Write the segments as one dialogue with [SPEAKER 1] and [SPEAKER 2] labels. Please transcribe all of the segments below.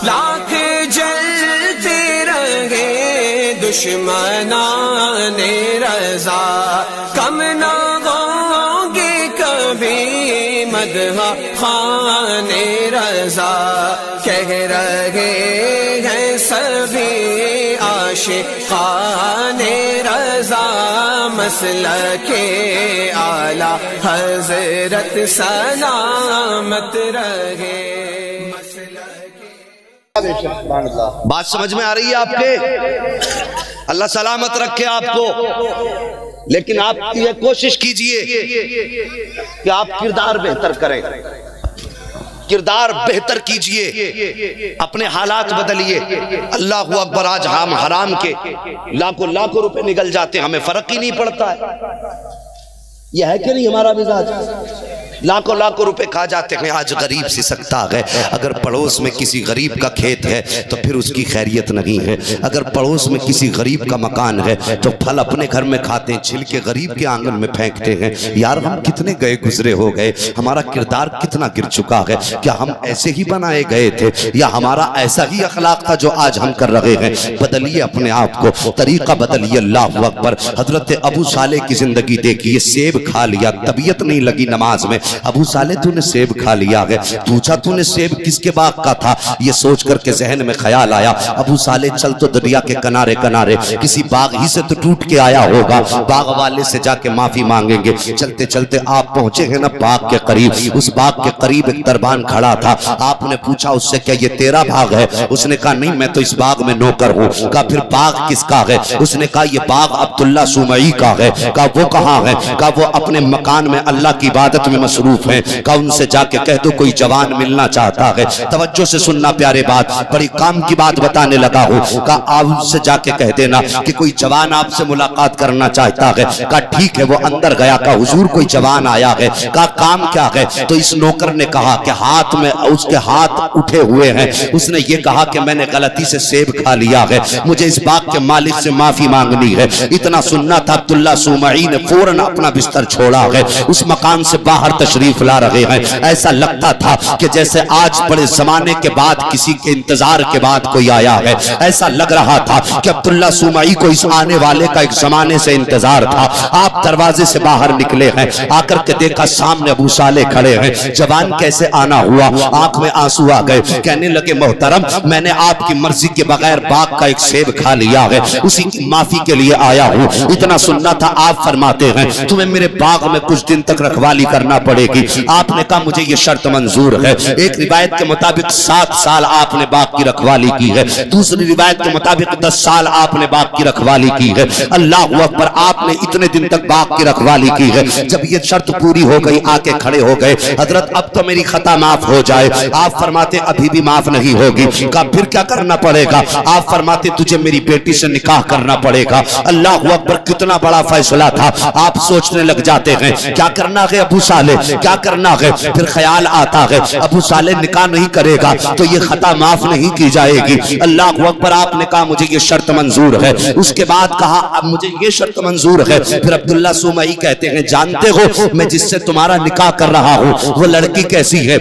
[SPEAKER 1] लाख जलते रहे दुश्मनाने रज़ा, कम ना होंगे कभी मदहा खाने रज़ा। कह रहे हैं सभी आशिक़ाने रज़ा, मसलके आला हज़रत सलामत रहे।
[SPEAKER 2] बात समझ में आ रही है आपके? अल्लाह सलामत रखे आपको। लेकिन आप ये कोशिश कीजिए कि आप किरदार बेहतर करें, किरदार बेहतर कीजिए, अपने हालात बदलिए। अल्लाहु अकबर, आज हम हराम के लाखों लाखों रुपए निकल जाते हैं, हमें फर्क ही नहीं पड़ता है। यह है कि नहीं हमारा मिजाज? लाखों लाखों रुपए खा जाते हैं। आज गरीब सी सकता है, अगर पड़ोस में किसी गरीब का खेत है तो फिर उसकी खैरियत नहीं है। अगर पड़ोस में किसी गरीब का मकान है तो फल अपने घर में खाते हैं, छिलके गरीब के आंगन में फेंकते हैं। यार हम कितने गए गुजरे हो गए, हमारा किरदार कितना गिर चुका है। क्या हम ऐसे ही बनाए गए थे या हमारा ऐसा ही अखलाक था जो आज हम कर रहे हैं? बदलिए अपने आप को, तरीका बदलिए। अल्लाहु अकबर। हजरत अबू साले की जिंदगी देखिए। सेब खा लिया, तबीयत नहीं लगी नमाज में। अबू साले तूने सेब खा लिया है। पूछा तूने सेब किसके बाग का था? ये सोच करके जहन में ख्याल आया, अबू साले चल तो दरिया के किनारे किनारे किसी बाग ही से तो टूट के आया होगा, बाग वाले से जाके माफी मांगेंगे। चलते चलते आप पहुंचे हैं ना बाग के करीब। उस बाग के करीब एक दरबान खड़ा था। आपने पूछा उससे, क्या ये तेरा बाग है? उसने कहा नहीं, मैं तो इस बाग में नौकर हूँ। कहा फिर बाग किसका है? उसने कहा ये बाग अब्दुल्ला सुमई का है। कहा वो कहाँ है? कहा वो अपने मकान में अल्लाह की इबादत में मसरूफ है। कहा उनसे जाके कह दो कोई जवान मिलना चाहता है। तवज्जो से सुनना प्यारे बात, बड़ी काम की बात बताने लगा हूँ। कहा आप उनसे जाके कह देना कि कोई जवान आपसे मुलाकात करना चाहता है। कहा ठीक है। वो अंदर गया, कहा हुजूर कोई जवान आया है। कहा काम क्या है? तो इस नौकर ने कहा कि हाथ में उसके हाथ उठे हुए हैं। उसने ये कहा कि मैंने गलती से सेब खा लिया है, मुझे इस बाग के मालिक से माफी मांगनी है। इतना सुनना था, अब्दुल्ला सुमई ने फौरन अपना बिस्तर छोड़ा है, उस मकान से बाहर तशरीफ ला रहे हैं। ऐसा लगता था कि जैसे आज बड़े जमाने के बाद किसी के इंतजार के बाद कोई आया है। ऐसा लग रहा था कि अब्दुल्ला सुमई को इस आने वाले का एक जमाने से इंतजार था। आप दरवाजे से बाहर निकले हैं, आकर के देखा सामने अबू साले खड़े हैं। जवान कैसे आना हुआ? आंख में आंसू आ गए। कहने लगे मोहतरम, मैंने आपकी मर्जी के बगैर बाग का एक सेब खा लिया है, उसी की माफी के लिए आया हूँ। इतना सुनना था, आप फरमाते हैं तुम्हें मेरे बाग में कुछ दिन तक रखवाली करना पड़ेगी। आपने कहा मुझे ये शर्त मंजूर है। एक रिवायत के मुताबिक 7 साल आपने बाग की रखवाली की है, दूसरी रिवायत के मुताबिक 10 साल आपने बाग की रखवाली की है। अल्लाह अकबर, आपने इतने दिन तक बाग की रखवाली की है। जब ये शर्त पूरी हो गई, आके खड़े हो गए। हजरत अब तो मेरी खता माफ हो जाए। आप फरमाते अभी भी माफ नहीं होगी। कहा फिर क्या करना पड़ेगा? आप फरमाते तुझे मेरी बेटी से निकाह करना पड़ेगा। अल्लाह अकबर, कितना बड़ा फैसला था। आप सोचने लग जाते हैं क्या करना है अबू साले, क्या करना है? फिर ख्याल आता है अबू साले निकाह नहीं करेगा तो ये खता माफ नहीं की जाएगी। अल्लाह अकबर, आपने कहा मुझे ये शर्त मंजूर है। उसके बाद कहा अब मुझे ये शर्त मंजूर है। फिर अब्दुल्ला सुमई कहते हैं जानते हो मैं जिससे तुम्हारा निकाह कर रहा हूँ वो लड़की कैसी है?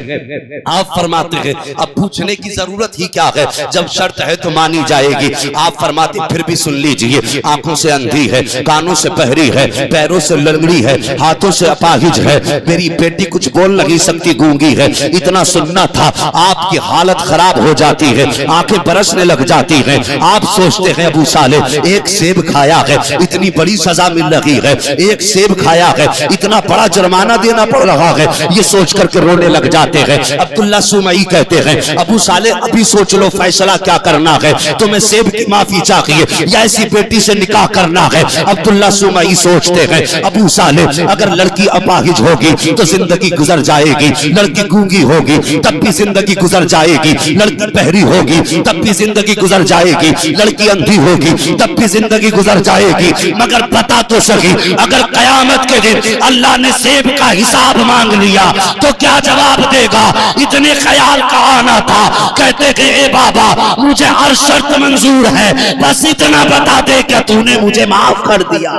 [SPEAKER 2] आप फरमाते हैं अब पूछने की जरूरत ही क्या है, जब शर्त है तो मानी जाएगी। आप फरमाते फिर भी सुन लीजिए, आंखों से अंधी है, कानों से बहरी है, पैरों से लंगड़ी है, हाथों से अपाहिज है, मेरी बेटी कुछ बोल नहीं सकती, गूंगी है। इतना सुनना था, आपकी हालत खराब हो जाती है, आंखें बरसने लग जाती हैं। आप सोचते हैं अबू साले एक सेब खाया है, इतनी बड़ी सजा मिल रही है, एक सेब खाया है, इतना बड़ा जुर्माना देना पड़ रहा है, ये सोच करके रोने लग जाते हैं। अब्दुल्ला सुमई कहते हैं अबू साले अभी सोच लो फैसला क्या करना है, तुम्हें सेब की माफी चाहिए या ऐसी बेटी से निकाह करना है? अब्दुल्ला सुमई सोचते हैं अबू साले अगर लड़की अपाहिज होगी तो जिंदगी गुजर जाएगी, लड़की गूंगी होगी तब भी जिंदगी गुजर जाएगी, लड़की बहरी होगी तब भी जिंदगी गुजर जाएगी, लड़की अंधी होगी तब भी जिंदगी गुजर जाएगी। मगर पता तो सही अगर कयामत के दिन अल्लाह ने सेब का हिसाब मांग लिया तो क्या जवाब देगा? इतने ख्याल का आना था। कहते कि ए बाबा मुझे हर शर्त मंजूर है, बस इतना बता दे क्या तूने मुझे माफ कर दिया।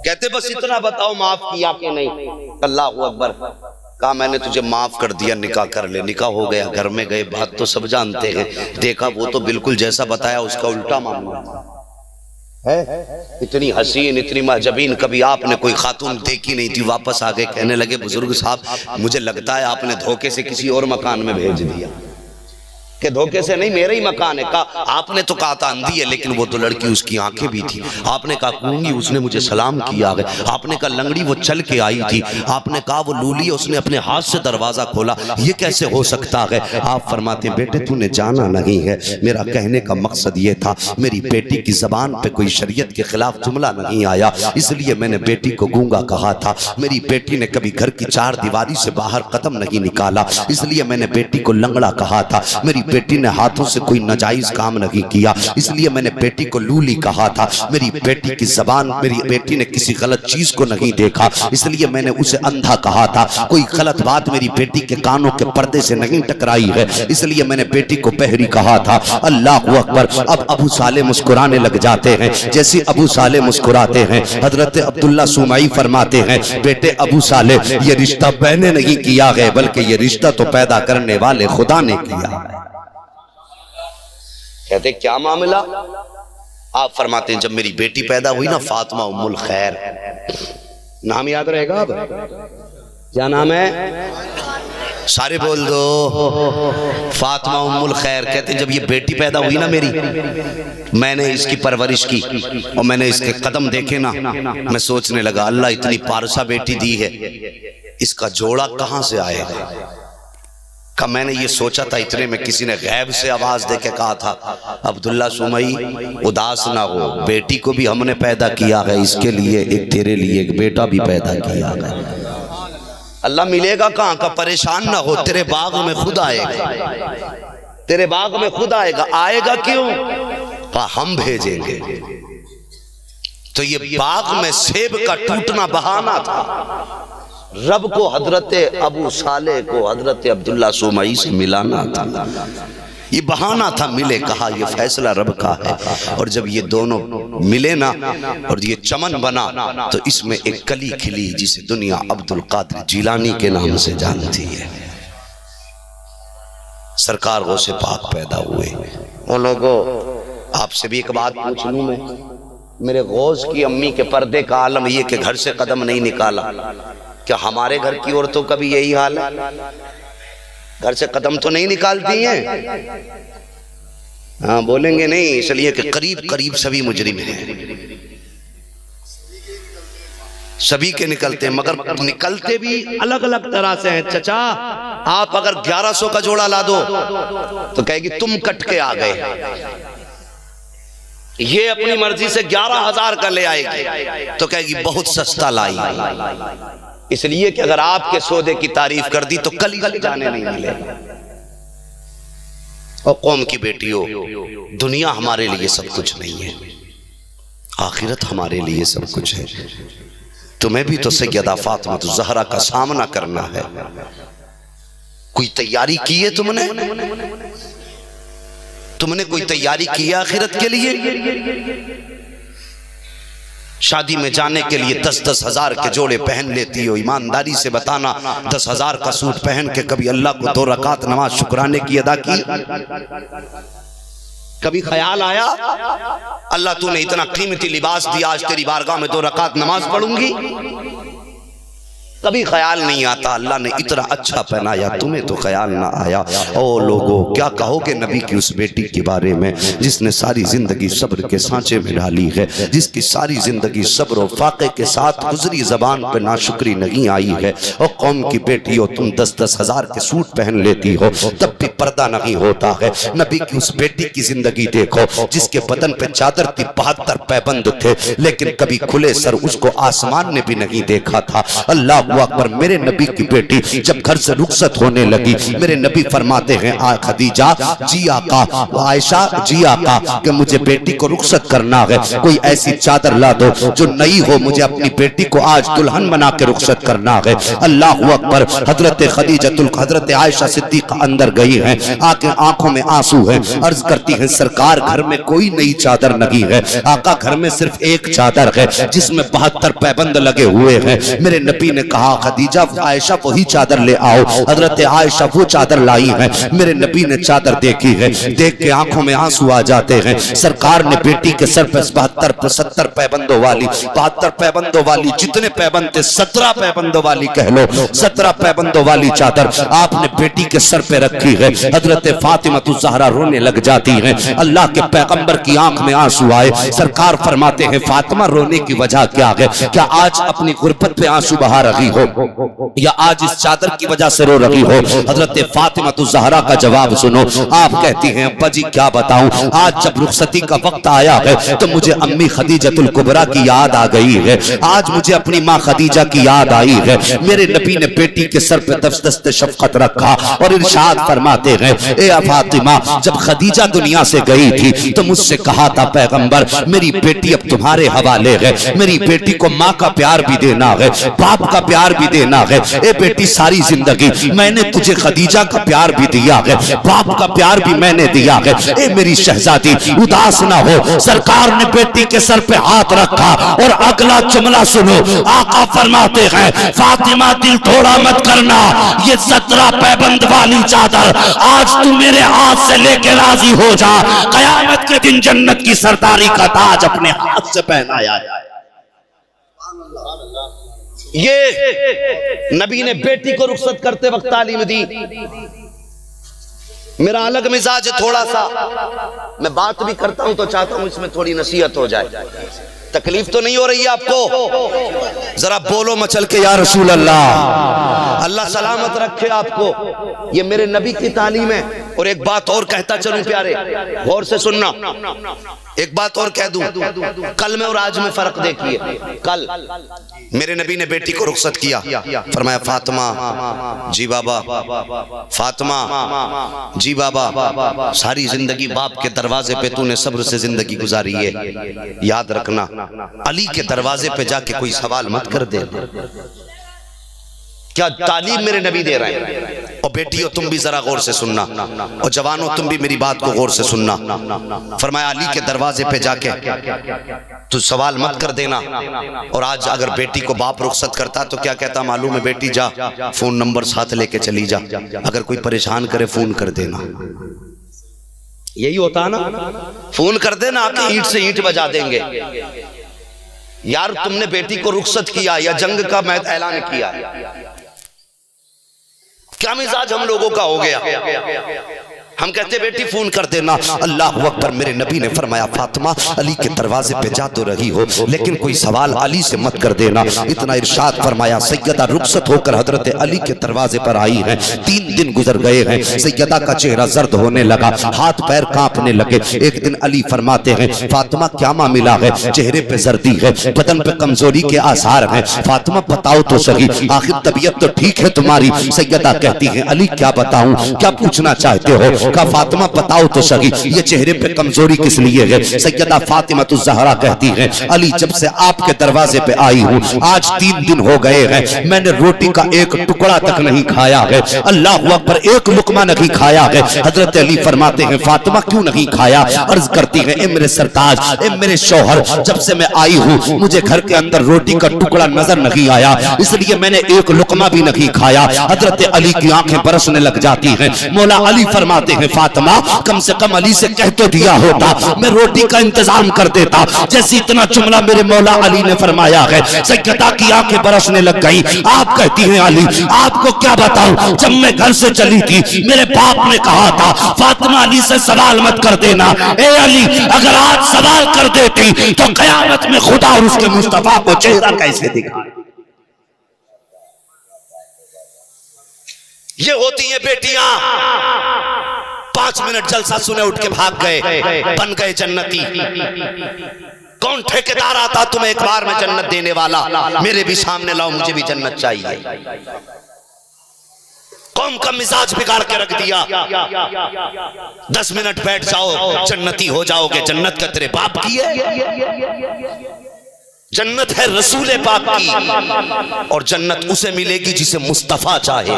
[SPEAKER 2] कहते बस इतना बताओ माफ किया कि नहीं। अल्लाह अकबर, कहा मैंने तुझे माफ कर दिया, निकाह कर ले। निकाह हो गया, घर में गए, बात तो सब जानते हैं। देखा वो तो बिल्कुल जैसा बताया उसका उल्टा मामला है। इतनी हसीन, इतनी महजबीन कभी आपने कोई खातून देखी नहीं थी। वापस आ गए, कहने लगे बुजुर्ग साहब मुझे लगता है आपने धोखे से किसी और मकान में भेज दिया। कि धोखे से नहीं, मेरा ही मकान है। कहा आपने तो कहा था अंधी है, लेकिन वो तो लड़की उसकी आंखें भी थी। आपने कहा गूंगी, उसने मुझे सलाम किया है। आपने कहा लंगड़ी, वो चल के आई थी। आपने कहा वो लूली, उसने अपने हाथ से दरवाजा खोला। ये कैसे हो सकता है? आप फरमाते हैं बेटे तूने जाना नहीं है, मेरा कहने का मकसद ये था मेरी बेटी की जबान पे कोई शरीयत के खिलाफ जुमला नहीं आया, इसलिए मैंने बेटी को गूंगा कहा था। मेरी बेटी ने कभी घर की चार दीवारी से बाहर कदम नहीं निकाला, इसलिए मैंने बेटी को लंगड़ा कहा था। मेरी बेटी ने हाथों से कोई नाजायज काम नहीं किया, इसलिए मैंने बेटी को लूली कहा था। मेरी बेटी की जबान, मेरी बेटी ने किसी गलत चीज को नहीं देखा, इसलिए मैंने उसे अंधा कहा था। कोई गलत बात मेरी बेटी के कानों के पर्दे से नहीं टकराई है, इसलिए मैंने बेटी को बहरी कहा था। अल्लाह अकबर। अब अबू साले मुस्कुराने लग जाते हैं। जैसे अबू साले मुस्कुराते हैं, हजरत अब्दुल्ला सुमाई फरमाते हैं बेटे अबू साले, ये रिश्ता मैंने नहीं किया है, बल्कि ये रिश्ता तो पैदा करने वाले खुदा ने किया है। कहते क्या मामला? आप फरमाते हैं जब मेरी बेटी पैदा हुई ना, फातिमा उम्मुल खैर, नाम याद रहेगा अब? क्या नाम है? सारे बोल दो, फातिमा उम्मुल खैर। कहते जब ये बेटी पैदा हुई ना मेरी, मैंने इसकी परवरिश की और मैंने इसके कदम देखे ना, मैं सोचने लगा अल्लाह इतनी पारसा बेटी दी है, इसका जोड़ा कहां से आएगा? का मैंने ये सोचा था, इतने में किसी ने गैब से आवाज देके कहा था अब्दुल्ला सुमई उदास ना हो, बेटी को भी हमने पैदा किया है, इसके लिए एक तेरे लिए एक बेटा भी पैदा किया है। अल्लाह मिलेगा कहां का? परेशान ना हो, तेरे बाग में खुद आएगा, तेरे बाग में खुद आएगा। आएगा क्यों? कहा हम भेजेंगे। तो ये बाग में सेब का टूटना बहाना था, रब को हजरत अबू साले को हजरत अब्दुल्ला सुमई से मिलाना था, ये बहाना था। मिले, कहा ये फैसला रब का है। और जब ये दोनों मिले ना और ये चमन बना, तो इसमें एक कली खिली जिसे दुनिया अब्दुल कादिर जिलानी के नाम से जानती है। सरकार गौसे पाक पैदा हुए। वो लोगों, आपसे भी एक बात पूछ लूं मैं, मेरे गौस की अम्मी के पर्दे का आलम ये कि घर से कदम नहीं निकाला, क्या हमारे घर की औरतों का भी यही हाल है? घर से कदम तो नहीं निकालती हैं? हाँ बोलेंगे नहीं, इसलिए कि करीब करीब सभी मुजरिम हैं, सभी के निकलते हैं, मगर निकलते भी अलग अलग तरह से हैं। चचा आप अगर 1100 का जोड़ा ला दो तो कहेगी तुम कट के आ गए। ये अपनी मर्जी से 11,000 का ले आएगी तो कहेगी बहुत सस्ता लाई। इसलिए कि अगर आपके सौदे की तारीफ कर दी तो कल ही जाने नहीं मिले। और कौम की बेटियों, दुनिया हमारे लिए सब कुछ नहीं है, आखिरत हमारे लिए सब कुछ है। तुम्हें भी तो सैयदा फातिमा ज़हरा का सामना करना है। कोई तैयारी की है तुमने? तुमने कोई तैयारी की है आखिरत के लिए? शादी में जाने के लिए 10-10 हजार के जोड़े पहन लेती हो। ईमानदारी से बताना, 10,000 का सूट पहन के कभी अल्लाह को 2 रकात नमाज शुक्राने की अदा की? कभी ख्याल आया अल्लाह तूने इतना कीमती लिबास दिया, आज तेरी बारगाह में 2 रकात नमाज पढ़ूंगी? कभी ख्याल नहीं आता। अल्लाह ने इतना अच्छा पहनाया, तुम्हें तो ख्याल ना आया। ओ लोगों, क्या कहोगे नबी की उस बेटी के बारे में जिसने सारी जिंदगी सब्र के सांचे में डाली है, जिसकी सारी जिंदगी सब्र और फाके के साथ गुजरी, जबान पे नाशुक्री नहीं आई है। और कौम की बेटी हो तुम, 10-10 हजार के सूट पहन लेती हो, तब भी पर्दा नहीं होता है। नबी की उस बेटी की जिंदगी देखो जिसके बदन पे चादर थी, 72 पैबंद थे, लेकिन कभी खुले सर उसको आसमान ने भी नहीं देखा था। अल्लाह अकबर। मेरे नबी की बेटी जब घर से रुखसत होने लगी, मेरे नबी फरमाते हैं आ खदीजा जी आका, आयशा जी आका, कि मुझे बेटी को रुखसत करना है, कोई ऐसी चादर ला दो जो नई हो, मुझे अपनी बेटी को आज दुल्हन बना के रुखसत करना है। अल्लाह अकबर। हजरत खदीजतुल हजरत आयशा सिद्दीका अंदर गई हैं, आके आंखों में आंसू है, अर्ज करती हैं सरकार घर में कोई नई चादर नहीं है, आका घर में सिर्फ एक चादर है जिसमें 72 पैबंद लगे हुए हैं। मेरे नबी ने कहा कहा खदीजा आयशा वही चादर ले आओ। हजरत आयशा वो चादर लाई है। मेरे नबी ने चादर देखी है, देख के आंखों में आंसू आ जाते हैं। सरकार ने बेटी के सर पे 72-70 पैबंदों वाली, 72 पैबंदों वाली, जितने पैबंद थे 17 पैबंदों वाली कह लो, 17 पैबंदों वाली चादर आपने बेटी के सर पे रखी है। हजरत फातिमा ज़हरा रोने लग जाती है। अल्लाह के पैगंबर की आंख में आंसू आए। सरकार फरमाते हैं फातिमा रोने की वजह क्या है? क्या आज अपनी गुर्बत पे आंसू बहा रही हो या आज इस चादर की वजह से रो रही हो? हजरत फातिमा ज़हरा का जवाब सुनो। आप कहती हैं अब्बा जी क्या बताऊं, आज जब रुखसती का वक्त आया है तो मुझे अम्मी खदीजतुल कुबरा की याद आ गई है। आज मुझे अपनी माँ खदीजा की याद आई है। मेरे नबी ने बेटी के सर पे दस्त शफकत रखा और इरशाद फरमाते हैं ए फातिमा, जब खदीजा दुनिया से गई थी तो मुझसे कहा था पैगंबर मेरी बेटी अब तुम्हारे हवाले है। मेरी बेटी को माँ का प्यार भी देना है, बाप का प्यार भी देना है। ए बेटी सारी जिंदगी मैंने तुझे खदीजा का प्यार भी दिया है, बाप का प्यार भी मैंने दिया है। ए मेरी शहजादी उदास ना हो। सरकार ने बेटी के सर पे हाथ रखा और अगला जुमला सुनो। आका फरमाते हैं फातिमा दिल थोड़ा मत करना, ये 17 पैबंद वाली चादर आज तू मेरे हाथ से लेके राजी हो जा। कयामत के दिन जन्नत की सरदारी का ताज अपने हाथ से पहनाया जाए। ये नबी ने बेटी को रुखसत करते वक्त तालीम दी। मेरा अलग मिजाज है थोड़ा सा, मैं बात भी करता हूं तो चाहता हूं इसमें थोड़ी नसीहत हो जाए। तकलीफ तो नहीं हो रही है आपको? जरा बोलो मचल के या रसूल अल्लाह। अल्लाह सलामत रखे आपको। ये मेरे नबी की तालीम है। और एक बात और कहता चलूं प्यारे, गौर से सुनना। एक बात और कह दूं, कल में और आज में फर्क देखिए। कल मेरे नबी ने बेटी को रुखसत किया, फरमाया फातिमा जी बाबा, फातिमा जी बाबा, सारी जिंदगी बाप के दरवाजे पे तूने सब्र से जिंदगी गुजारी है। याद रखना अली के दरवाजे पे जाके कोई सवाल मत कर दे। क्या तालीम मेरे नबी दे रहे हैं। और बेटियों तुम भी जरा गौर से सुनना, और जवानों तुम भी मेरी बात को गौर से सुनना। फरमाया अली के दरवाजे पे जाके तू सवाल मत कर देना। और आज अगर बेटी को बाप रुखसत करता तो क्या कहता मालूम है? बेटी जा फोन नंबर साथ लेके चली जा, अगर कोई परेशान करे फोन कर देना। यही होता ना, फोन कर देना, आके ईंट से ईंट बजा देंगे। यार तुमने बेटी को रुखसत किया या जंग का मैं ऐलान किया, क्या मिजाज हम लोगों का हो गया? हम कहते बेटी फोन कर देना। अल्लाह अकबर। मेरे नबी ने फरमाया फातिमा अली के दरवाजे पे जा तो रही हो लेकिन कोई सवाल अली से मत कर देना। इतना इरशाद फरमाया। सैयदा रुखसत होकर हजरत अली के दरवाजे पर आई है। 3 दिन गुजर गए हैं। सैयदा का चेहरा जर्द होने लगा, हाथ पैर कांपने लगे। एक दिन अली फरमाते हैं फातिमा क्या मामला है? चेहरे पे जर्दी है, बदन पे कमजोरी के आसार हैं। फातिमा बताओ तो सही, आखिर तबीयत तो ठीक है तुम्हारी? सैयदा कहती है अली क्या बताऊं, क्या पूछना चाहते हो? का फातिमा बताओ तो सही, ये चेहरे पे कमजोरी किस लिए है? सैयदा फातिमा ज़हरा कहती है अली जब से आपके दरवाजे पे आई हूँ आज 3 दिन हो गए हैं, मैंने रोटी का एक टुकड़ा तक नहीं खाया है। अल्लाह अकबर, एक लुकमा नहीं खाया है। हजरत अली फरमाते हैं फातिमा क्यों नहीं खाया? अर्ज करती है ए मेरे सरताज, ए मेरे शौहर, जब से मैं आई हूँ मुझे घर के अंदर रोटी का टुकड़ा नजर नहीं आया, इसलिए मैंने एक लुकमा भी नहीं खाया। हजरत अली की आंखें बरसने लग जाती हैं। मौला अली फरमाते हैं फातिमा कम से कम अली से कह तो दिया होता, मैं रोटी का इंतजाम कर देता। जैसे इतना जुमला मेरे मौला अली ने फरमाया है, सैयदा की आंखें बरसने लग गई। आप कहती हैं अली आपको क्या बताऊं, जब मैं घर से चली थी मेरे बाप ने कहा था फातिमा अली से सवाल मत कर देना। ए अली अगर आज सवाल कर देती तो कयामत में खुदा और उसके मुस्तफा को चेहरा कैसे दिखा। ये होती है बेटियां। 5 मिनट जलसा सुने उठ के भाग गए, बन गए जन्नती। कौन ठेकेदार आता तुम्हें एक बार में जन्नत देने वाला? मेरे भी सामने लाओ, मुझे भी जन्नत चाहिए। कौम का मिजाज बिगाड़ के रख दिया। 10 मिनट बैठ जाओ जन्नती हो जाओगे। जन्नत का तेरे बाप की है, जन्नत है रसूल पाक की, और जन्नत उसे मिलेगी जिसे मुस्तफा चाहे।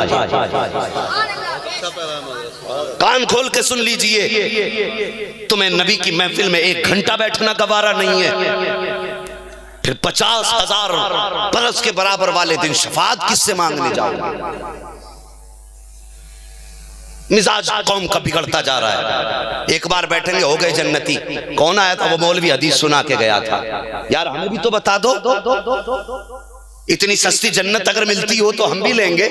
[SPEAKER 2] कान खोल के सुन लीजिए, तुम्हें नबी की महफिल में 1 घंटा बैठना गवारा नहीं है। फिर 50,000 बरस के बराबर वाले दिन शफाअत किससे मांगने जाओगे? मिजाज कौम का बिगड़ता जा रहा है। एक बार बैठेंगे हो गए जन्नती। कौन आया था? वो मौलवी हदीस सुना के गया था। यार हमें भी तो बता दो, इतनी सस्ती जन्नत अगर मिलती हो तो हम भी लेंगे।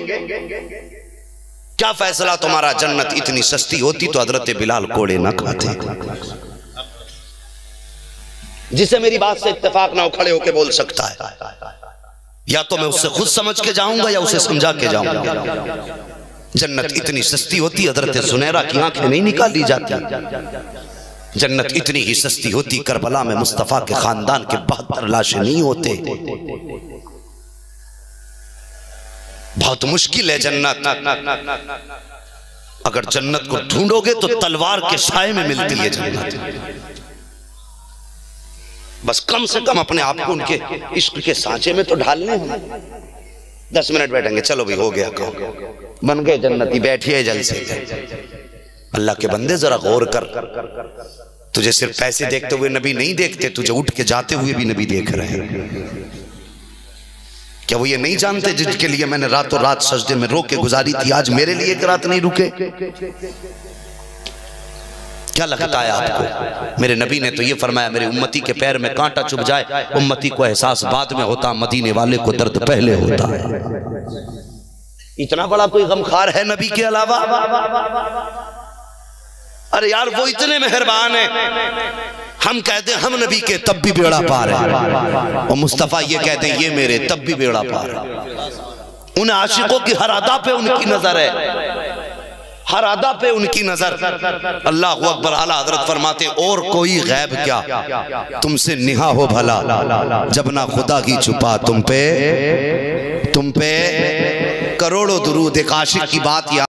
[SPEAKER 2] क्या फैसला तुम्हारा? जन्नत इतनी सस्ती होती तो हजरत बिलाल कोड़े न खाते। जिसे मेरी बात से इत्तेफाक ना हो खड़े होके बोल सकता है, या तो मैं उससे खुद समझ के जाऊंगा या उसे समझा के जाऊंगा। जन्नत इतनी सस्ती होती हजरत सुनैरा की आंखें नहीं निकाली जाती। जन्नत इतनी ही सस्ती होती करबला में मुस्तफा के खानदान के 72 लाशें नहीं होते। बहुत मुश्किल है जन्नत। अगर जन्नत को ढूंढोगे तो तलवार के साए में मिलती है जन्नत। बस कम से कम अपने आप को उनके इश्क के सांचे में तो ढालने हैं। 10 मिनट बैठेंगे, चलो भाई हो गया काम, बन गए जन्नती, बैठिए जलसे। अल्लाह के बंदे जरा गौर कर, तुझे सिर्फ पैसे देखते हुए नबी नहीं देखते, तुझे उठ के जाते हुए भी नबी देख रहे हैं। क्या वो ये नहीं जानते जिनके लिए मैंने रातों रात सजदे में रो के गुजारी थी, आज मेरे लिए एक रात नहीं रुके? क्या लगता है आपको? मेरे नबी ने तो ये फरमाया, मेरे उम्मती के पैर में कांटा चुभ जाए, उम्मती को एहसास बाद में होता, मदीने वाले को दर्द पहले होता है। इतना बड़ा कोई गमखार है नबी के अलावा? अरे यार वो इतने मेहरबान है, हम कहते हैं हम नबी के तब भी बेड़ा पार है, और मुस्तफा ये कहते हैं ये मेरे तब भी बेड़ा पार है। उन आशिकों की हर अदा पे उनकी नजर है, हर अदा पे उनकी नजर। अल्लाह अकबर। आला हजरत फरमाते और कोई गैब क्या तुमसे निहा हो भला, जब ना खुदा की छुपा तुम पे करोड़ों दुरूद। एक आशिक की बात याद